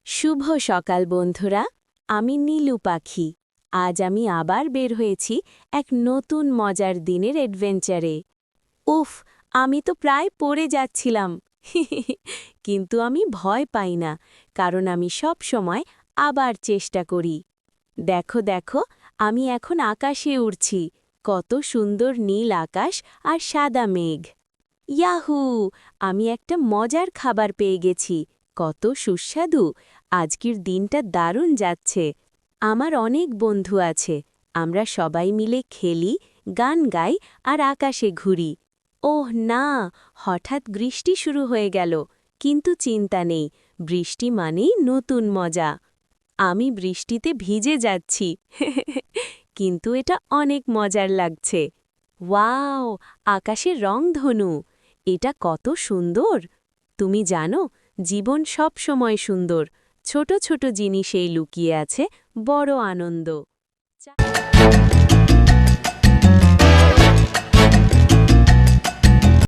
শুভ সকাল বন্ধুরা, আমি নীলু পাখি। আজ আমি আবার বের হয়েছি এক নতুন মজার দিনের অ্যাডভেঞ্চারে। উফ, আমি তো প্রায় পড়ে যাচ্ছিলাম। কিন্তু আমি ভয় পাই না, কারণ আমি সব সময় আবার চেষ্টা করি। দেখো দেখো, আমি এখন আকাশে উড়ছি। কত সুন্দর নীল আকাশ আর সাদা মেঘ। ইয়াহু! আমি একটা মজার খাবার পেয়ে গেছি। কত সুস্বাদু! আজকের দিনটা দারুণ যাচ্ছে। আমার অনেক বন্ধু আছে। আমরা সবাই মিলে খেলি, গান গাই আর আকাশে ঘুরি। ওহ না! হঠাৎ বৃষ্টি শুরু হয়ে গেল। কিন্তু চিন্তা নেই, বৃষ্টি মানেই নতুন মজা। আমি বৃষ্টিতে ভিজে যাচ্ছি। কিন্তু এটা অনেক মজার লাগছে। ওয়াও! আকাশের রংধনু! এটা কত সুন্দর! তুমি জানো, জীবন সব সময় সুন্দর। ছোট ছোট জিনিসেই লুকিয়ে আছে বড় আনন্দ।